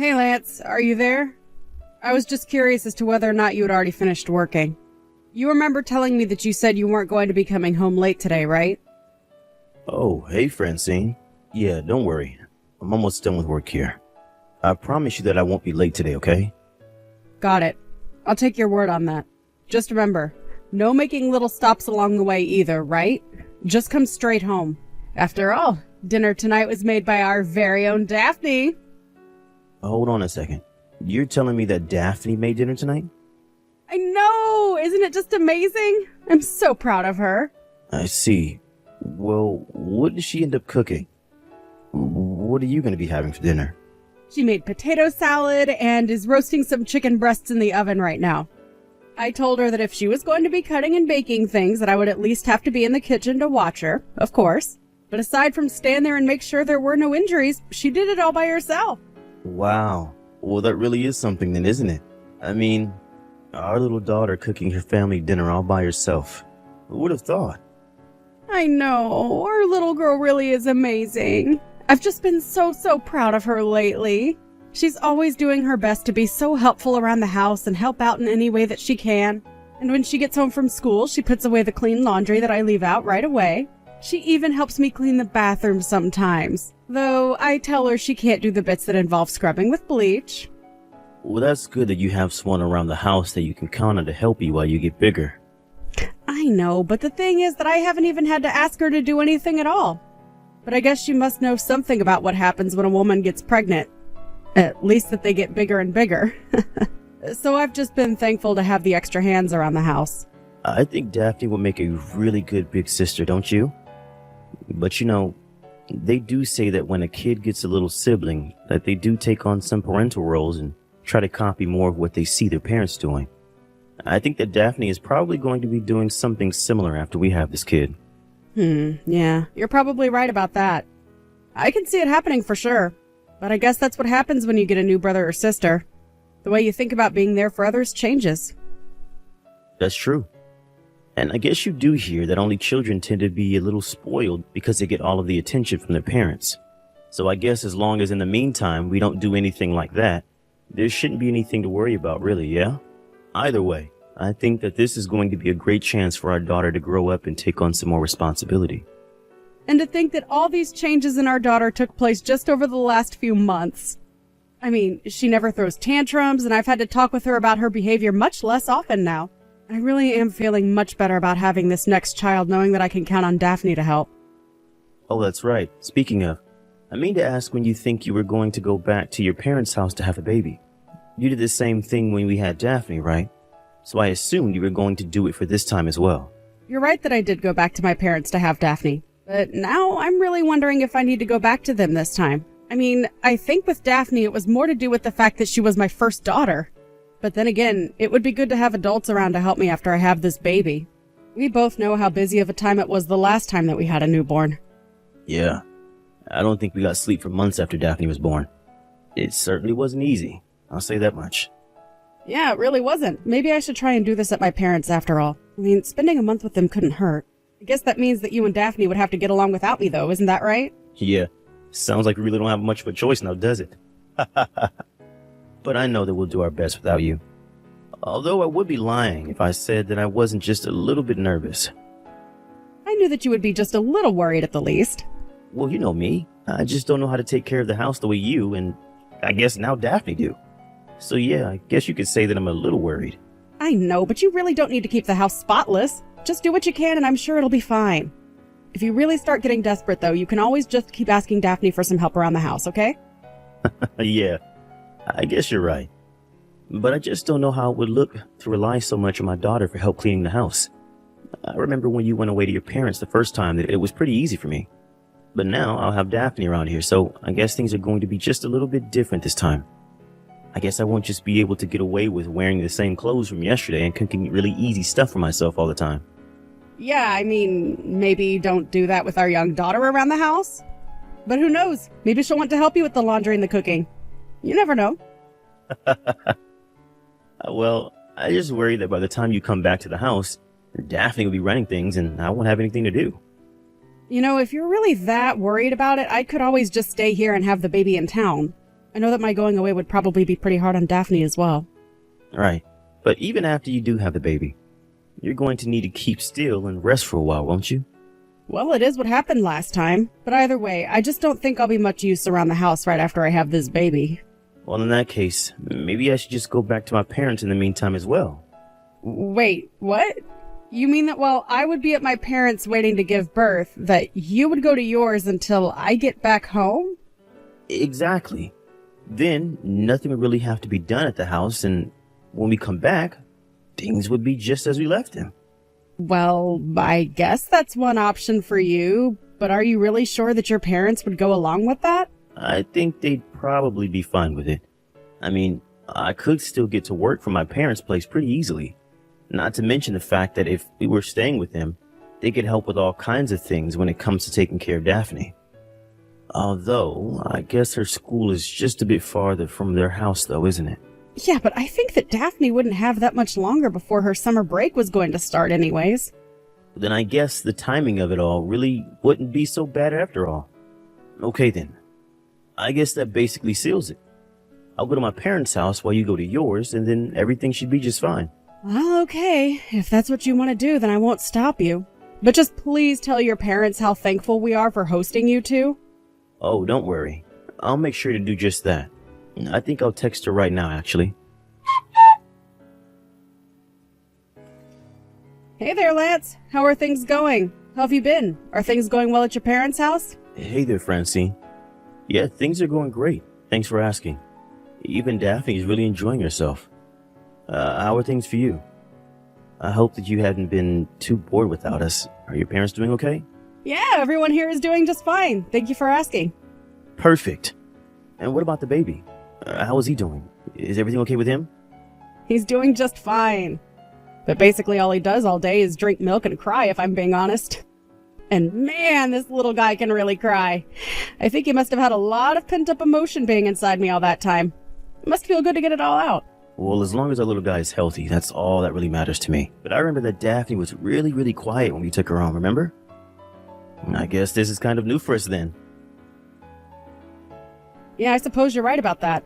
Hey Lance, are you there? I was just curious as to whether or not you had already finished working. You remember telling me that you said you weren't going to be coming home late today, right? Oh, hey Francine. Yeah, don't worry. I'm almost done with work here. I promise you that I won't be late today, okay? Got it. I'll take your word on that. Just remember, no making little stops along the way either, right? Just come straight home. After all, dinner tonight was made by our very own Daphne. Hold on a second. You're telling me that Daphne made dinner tonight? I know! Isn't it just amazing? I'm so proud of her. I see. Well, what did she end up cooking? What are you going to be having for dinner? She made potato salad and is roasting some chicken breasts in the oven right now. I told her that if she was going to be cutting and baking things, that I would at least have to be in the kitchen to watch her, of course. But aside from stand there and make sure there were no injuries, she did it all by herself. Wow. Well, that really is something then, isn't it? I mean, our little daughter cooking her family dinner all by herself. Who would have thought? I know. Our little girl really is amazing. I've just been so proud of her lately. She's always doing her best to be so helpful around the house and help out in any way that she can. And when she gets home from school, she puts away the clean laundry that I leave out right away. She even helps me clean the bathroom sometimes, though I tell her she can't do the bits that involve scrubbing with bleach. Well, that's good that you have someone around the house that you can count on to help you while you get bigger. I know, but the thing is that I haven't even had to ask her to do anything at all. But I guess she must know something about what happens when a woman gets pregnant. At least that they get bigger and bigger. So I've just been thankful to have the extra hands around the house. I think Daphne would make a really good big sister, don't you? But you know, they do say that when a kid gets a little sibling, that they do take on some parental roles and try to copy more of what they see their parents doing. I think that Daphne is probably going to be doing something similar after we have this kid. Yeah, you're probably right about that. I can see it happening for sure. But I guess that's what happens when you get a new brother or sister. The way you think about being there for others changes. That's true. And I guess you do hear that only children tend to be a little spoiled because they get all of the attention from their parents. So I guess as long as in the meantime we don't do anything like that, there shouldn't be anything to worry about really, yeah? Either way, I think that this is going to be a great chance for our daughter to grow up and take on some more responsibility. And to think that all these changes in our daughter took place just over the last few months. I mean, she never throws tantrums, and I've had to talk with her about her behavior much less often now. I really am feeling much better about having this next child, knowing that I can count on Daphne to help. Oh, that's right. Speaking of, I mean to ask when you think you were going to go back to your parents' house to have a baby. You did the same thing when we had Daphne, right? So I assumed you were going to do it for this time as well. You're right that I did go back to my parents to have Daphne. But now I'm really wondering if I need to go back to them this time. I mean, I think with Daphne it was more to do with the fact that she was my first daughter. But then again, it would be good to have adults around to help me after I have this baby. We both know how busy of a time it was the last time that we had a newborn. Yeah, I don't think we got sleep for months after Daphne was born. It certainly wasn't easy, I'll say that much. Yeah, it really wasn't. Maybe I should try and do this at my parents' after all. I mean, spending a month with them couldn't hurt. I guess that means that you and Daphne would have to get along without me, though, isn't that right? Yeah, sounds like we really don't have much of a choice now, does it? But I know that we'll do our best without you. Although I would be lying if I said that I wasn't just a little bit nervous. I knew that you would be just a little worried at the least. Well, you know me. I just don't know how to take care of the house the way you and I guess now Daphne do. So yeah, I guess you could say that I'm a little worried. I know, but you really don't need to keep the house spotless. Just do what you can and I'm sure it'll be fine. If you really start getting desperate, though, you can always just keep asking Daphne for some help around the house, okay? Yeah, I guess you're right. But I just don't know how it would look to rely so much on my daughter for help cleaning the house. I remember when you went away to your parents the first time that it was pretty easy for me. But now I'll have Daphne around here, so I guess things are going to be just a little bit different this time. I guess I won't just be able to get away with wearing the same clothes from yesterday and cooking really easy stuff for myself all the time. Yeah, I mean, maybe don't do that with our young daughter around the house. But who knows? Maybe she'll want to help you with the laundry and the cooking. You never know. Well, I just worry that by the time you come back to the house, Daphne will be running things and I won't have anything to do. You know, if you're really that worried about it, I could always just stay here and have the baby in town. I know that my going away would probably be pretty hard on Daphne as well. Right. But even after you do have the baby, you're going to need to keep still and rest for a while, won't you? Well, it is what happened last time. But either way, I just don't think I'll be much use around the house right after I have this baby. Well, in that case, maybe I should just go back to my parents in the meantime as well. Wait, what? You mean that while I would be at my parents' waiting to give birth, that you would go to yours until I get back home? Exactly. Then, nothing would really have to be done at the house, and when we come back, things would be just as we left them. Well, I guess that's one option for you, but are you really sure that your parents would go along with that? I think they'd probably be fine with it. I mean, I could still get to work from my parents' place pretty easily. Not to mention the fact that if we were staying with them, they could help with all kinds of things when it comes to taking care of Daphne. Although, I guess her school is just a bit farther from their house though, isn't it? Yeah, but I think that Daphne wouldn't have that much longer before her summer break was going to start anyways. Then I guess the timing of it all really wouldn't be so bad after all. Okay then. I guess that basically seals it. I'll go to my parents' house while you go to yours, and then everything should be just fine. Well, okay. If that's what you want to do, then I won't stop you. But just please tell your parents how thankful we are for hosting you two. Oh, don't worry. I'll make sure to do just that. I think I'll text her right now, actually. Hey there, Lance. How are things going? How have you been? Are things going well at your parents' house? Hey there, Francine. Yeah, things are going great. Thanks for asking. Even Daphne is really enjoying herself. How are things for you? I hope that you hadn't been too bored without us. Are your parents doing okay? Yeah, everyone here is doing just fine. Thank you for asking. Perfect. And what about the baby? How is he doing? Is everything okay with him? He's doing just fine. But basically all he does all day is drink milk and cry, if I'm being honest. And man, this little guy can really cry. I think he must have had a lot of pent-up emotion being inside me all that time. It must feel good to get it all out. Well, as long as our little guy is healthy, that's all that really matters to me. But I remember that Daphne was really, really quiet when we took her home, remember? I guess this is kind of new for us then. Yeah, I suppose you're right about that.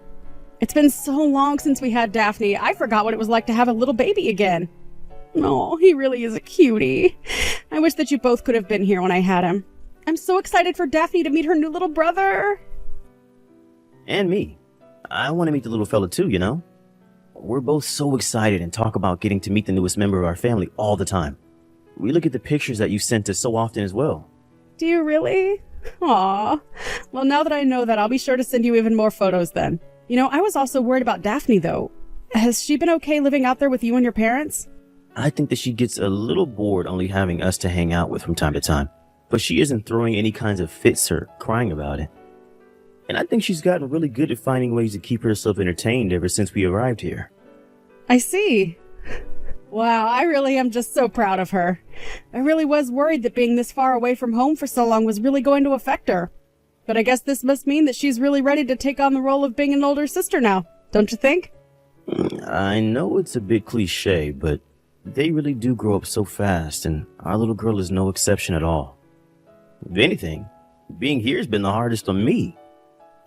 It's been so long since we had Daphne, I forgot what it was like to have a little baby again. Oh, he really is a cutie. I wish that you both could have been here when I had him. I'm so excited for Daphne to meet her new little brother. And me. I want to meet the little fella too, you know? We're both so excited and talk about getting to meet the newest member of our family all the time. We look at the pictures that you sent us so often as well. Do you really? Aw. Well, now that I know that, I'll be sure to send you even more photos then. You know, I was also worried about Daphne, though. Has she been okay living out there with you and your parents? I think that she gets a little bored only having us to hang out with from time to time. But she isn't throwing any kinds of fits or crying about it. And I think she's gotten really good at finding ways to keep herself entertained ever since we arrived here. I see. Wow, I really am just so proud of her. I really was worried that being this far away from home for so long was really going to affect her. But I guess this must mean that she's really ready to take on the role of being an older sister now, don't you think? I know it's a bit cliche, but they really do grow up so fast, and our little girl is no exception at all. If anything, being here has been the hardest on me.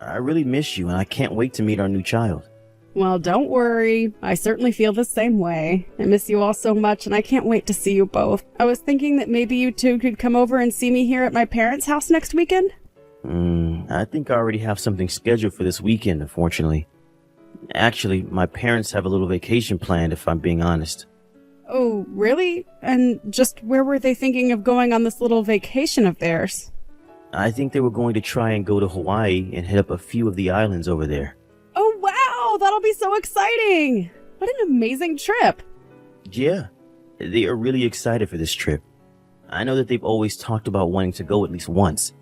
I really miss you, and I can't wait to meet our new child. Well, don't worry. I certainly feel the same way. I miss you all so much, and I can't wait to see you both. I was thinking that maybe you two could come over and see me here at my parents' house next weekend. I think I already have something scheduled for this weekend, unfortunately. Actually, my parents have a little vacation planned, if I'm being honest. Oh, really? And just where were they thinking of going on this little vacation of theirs? I think they were going to try and go to Hawaii and hit up a few of the islands over there. Oh, wow! That'll be so exciting! What an amazing trip! Yeah, they are really excited for this trip. I know that they've always talked about wanting to go at least once.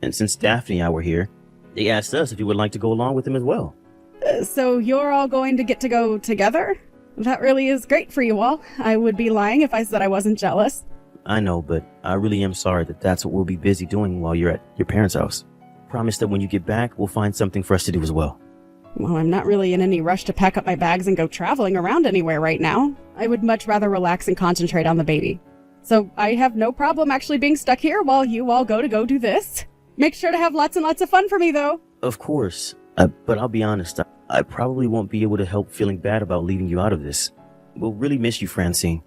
And since Daphne and I were here, they asked us if we would like to go along with them as well. So you're all going to go together? That really is great for you all. I would be lying if I said I wasn't jealous. I know, but I really am sorry that that's what we'll be busy doing while you're at your parents' house. Promise that when you get back, we'll find something for us to do as well. Well, I'm not really in any rush to pack up my bags and go traveling around anywhere right now. I would much rather relax and concentrate on the baby. So I have no problem actually being stuck here while you all go do this. Make sure to have lots and lots of fun for me, though. Of course. But I'll be honest, I probably won't be able to help feeling bad about leaving you out of this. We'll really miss you, Francine.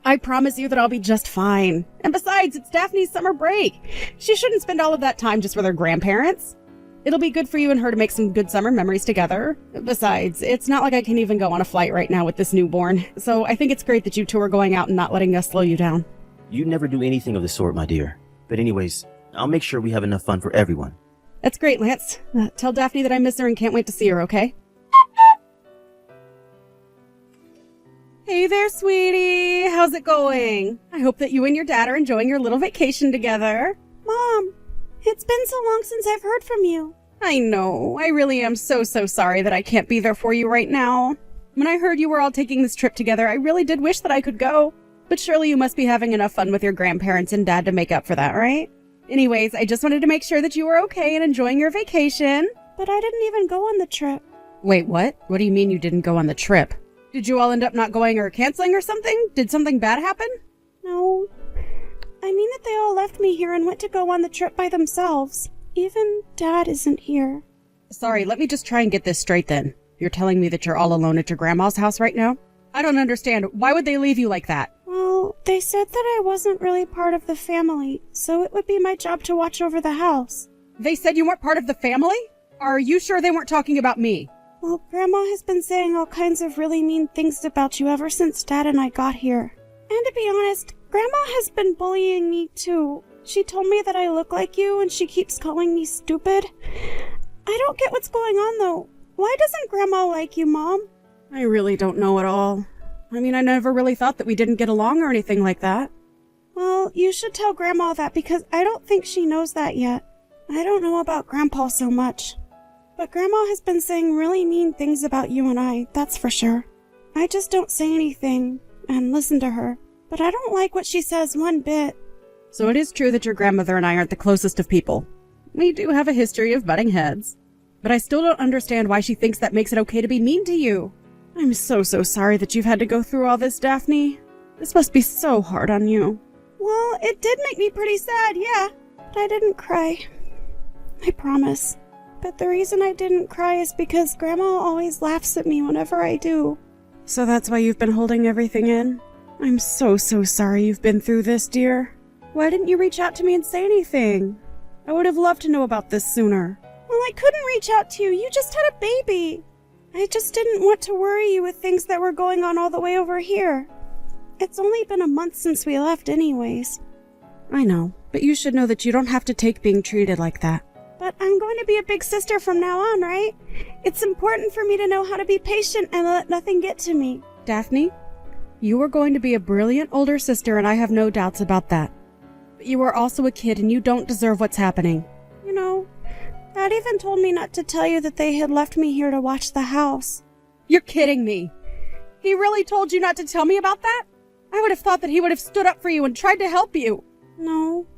I promise you that I'll be just fine. And besides, it's Daphne's summer break. She shouldn't spend all of that time just with her grandparents. It'll be good for you and her to make some good summer memories together. Besides, it's not like I can even go on a flight right now with this newborn. So I think it's great that you two are going out and not letting us slow you down. You never do anything of the sort, my dear. But anyways, I'll make sure we have enough fun for everyone. That's great, Lance. Tell Daphne that I miss her and can't wait to see her, okay? Hey there, sweetie. How's it going? I hope that you and your dad are enjoying your little vacation together. Mom, it's been so long since I've heard from you. I know. I really am so sorry that I can't be there for you right now. When I heard you were all taking this trip together, I really did wish that I could go. But surely you must be having enough fun with your grandparents and dad to make up for that, right? Anyways, I just wanted to make sure that you were okay and enjoying your vacation. But I didn't even go on the trip. Wait, what? What do you mean you didn't go on the trip? Did you all end up not going or canceling or something? Did something bad happen? No. I mean that they all left me here and went to go on the trip by themselves. Even Dad isn't here. Sorry, let me just try and get this straight then. You're telling me that you're all alone at your grandma's house right now? I don't understand. Why would they leave you like that? Well, they said that I wasn't really part of the family, so it would be my job to watch over the house. They said you weren't part of the family? Are you sure they weren't talking about me? Well, Grandma has been saying all kinds of really mean things about you ever since Dad and I got here. And to be honest, Grandma has been bullying me too. She told me that I look like you and she keeps calling me stupid. I don't get what's going on though. Why doesn't Grandma like you, Mom? I really don't know at all. I mean, I never really thought that we didn't get along or anything like that. Well, you should tell Grandma that because I don't think she knows that yet. I don't know about Grandpa so much. But Grandma has been saying really mean things about you and I, that's for sure. I just don't say anything and listen to her. But I don't like what she says one bit. So it is true that your grandmother and I aren't the closest of people. We do have a history of butting heads. But I still don't understand why she thinks that makes it okay to be mean to you. I'm so sorry that you've had to go through all this, Daphne. This must be so hard on you. Well, it did make me pretty sad, yeah. But I didn't cry. I promise. But the reason I didn't cry is because Grandma always laughs at me whenever I do. So that's why you've been holding everything in? I'm so sorry you've been through this, dear. Why didn't you reach out to me and say anything? I would have loved to know about this sooner. Well, I couldn't reach out to you. You just had a baby. I just didn't want to worry you with things that were going on all the way over here. It's only been a month since we left anyways. I know, but you should know that you don't have to take being treated like that. But I'm going to be a big sister from now on, right? It's important for me to know how to be patient and let nothing get to me. Daphne, you are going to be a brilliant older sister, and I have no doubts about that. But you are also a kid, and you don't deserve what's happening. You know, Dad even told me not to tell you that they had left me here to watch the house. You're kidding me. He really told you not to tell me about that? I would have thought that he would have stood up for you and tried to help you. No,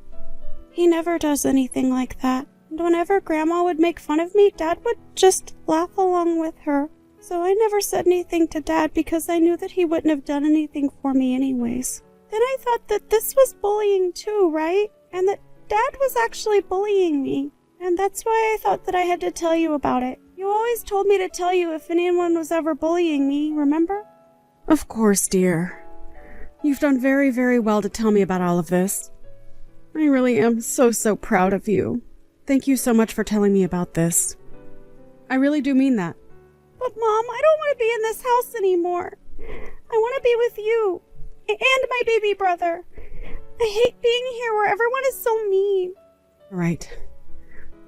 he never does anything like that. And whenever Grandma would make fun of me, Dad would just laugh along with her. So I never said anything to Dad because I knew that he wouldn't have done anything for me anyways. Then I thought that this was bullying too, right? And that Dad was actually bullying me. And that's why I thought that I had to tell you about it. You always told me to tell you if anyone was ever bullying me, remember? Of course, dear. You've done very well to tell me about all of this. I really am so proud of you. Thank you so much for telling me about this. I really do mean that. But Mom, I don't want to be in this house anymore. I want to be with you. And my baby brother. I hate being here where everyone is so mean. Right.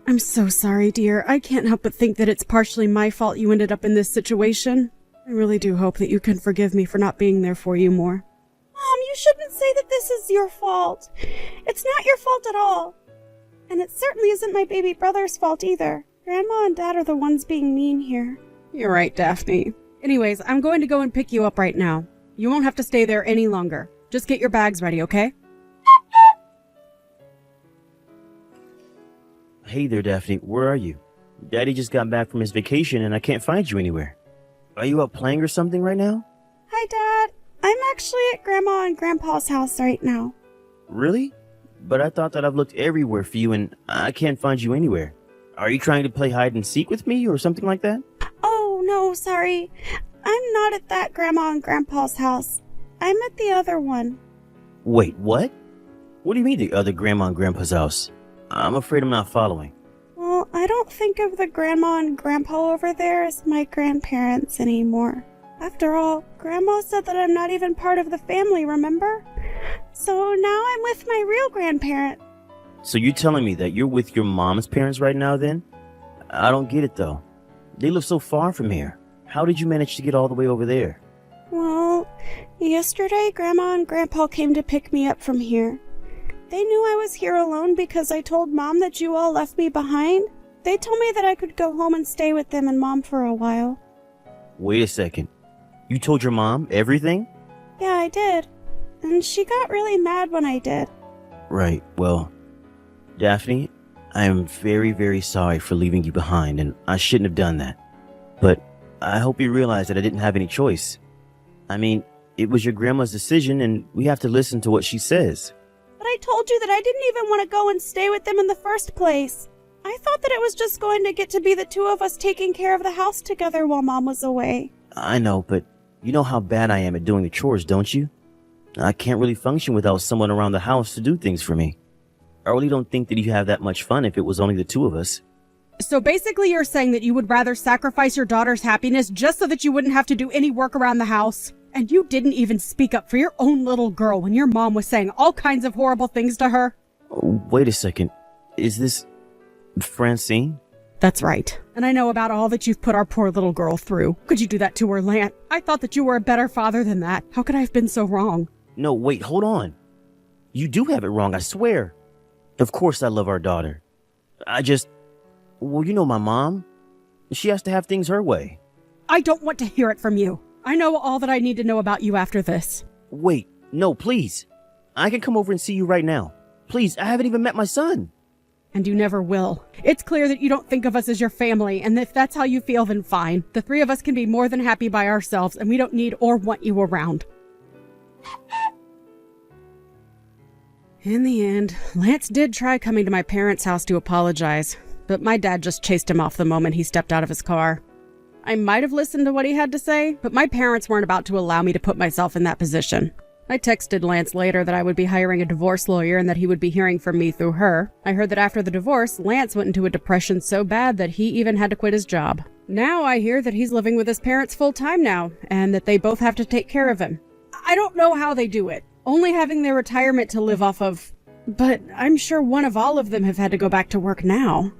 I'm so sorry, dear. I can't help but think that it's partially my fault you ended up in this situation. I really do hope that you can forgive me for not being there for you more. Mom, you shouldn't say that this is your fault. It's not your fault at all. And it certainly isn't my baby brother's fault either. Grandma and Dad are the ones being mean here. You're right, Daphne. Anyways, I'm going to go and pick you up right now. You won't have to stay there any longer. Just get your bags ready, okay? Hey there, Daphne. Where are you? Daddy just got back from his vacation and I can't find you anywhere. Are you out playing or something right now? Hi, Dad. I'm actually at Grandma and Grandpa's house right now. Really? But I thought that I've looked everywhere for you and I can't find you anywhere. Are you trying to play hide and seek with me or something like that? Oh, no, sorry. I'm not at that Grandma and Grandpa's house. I'm at the other one. Wait, what? What do you mean the other Grandma and Grandpa's house? I'm afraid I'm not following. Well, I don't think of the Grandma and Grandpa over there as my grandparents anymore. After all, Grandma said that I'm not even part of the family, remember? So now I'm with my real grandparent. So you're telling me that you're with your mom's parents right now then? I don't get it though. They live so far from here. How did you manage to get all the way over there? Well, yesterday Grandma and Grandpa came to pick me up from here. They knew I was here alone because I told Mom that you all left me behind. They told me that I could go home and stay with them and Mom for a while. Wait a second. You told your mom everything? Yeah, I did. And she got really mad when I did. Right, well, Daphne, I am very, very sorry for leaving you behind, and I shouldn't have done that. But I hope you realize that I didn't have any choice. I mean, it was your grandma's decision, and we have to listen to what she says. But I told you that I didn't even want to go and stay with them in the first place. I thought that it was just going to get to be the two of us taking care of the house together while Mom was away. I know, but you know how bad I am at doing the chores, don't you? I can't really function without someone around the house to do things for me. I really don't think that you have that much fun if it was only the two of us. So basically you're saying that you would rather sacrifice your daughter's happiness just so that you wouldn't have to do any work around the house? And you didn't even speak up for your own little girl when your mom was saying all kinds of horrible things to her? Wait a second. Is this Francine? That's right. And I know about all that you've put our poor little girl through. Could you do that to her, Lance? I thought that you were a better father than that. How could I have been so wrong? No, wait, hold on. You do have it wrong, I swear. Of course I love our daughter. Well, you know my mom. She has to have things her way. I don't want to hear it from you. I know all that I need to know about you after this. Wait, no, please. I can come over and see you right now. Please, I haven't even met my son. And you never will. It's clear that you don't think of us as your family, and if that's how you feel, then fine. The three of us can be more than happy by ourselves, and we don't need or want you around. In the end, Lance did try coming to my parents' house to apologize, but my dad just chased him off the moment he stepped out of his car. I might have listened to what he had to say, but my parents weren't about to allow me to put myself in that position. I texted Lance later that I would be hiring a divorce lawyer and that he would be hearing from me through her. I heard that after the divorce, Lance went into a depression so bad that he even had to quit his job. Now I hear that he's living with his parents full-time now, and that they both have to take care of him. I don't know how they do it, only having their retirement to live off of, but I'm sure one of all of them have had to go back to work now.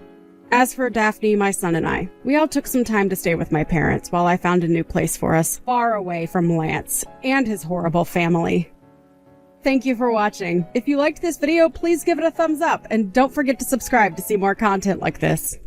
As for Daphne, my son and I, we all took some time to stay with my parents while I found a new place for us, far away from Lance and his horrible family. Thank you for watching. If you liked this video, please give it a thumbs up and don't forget to subscribe to see more content like this.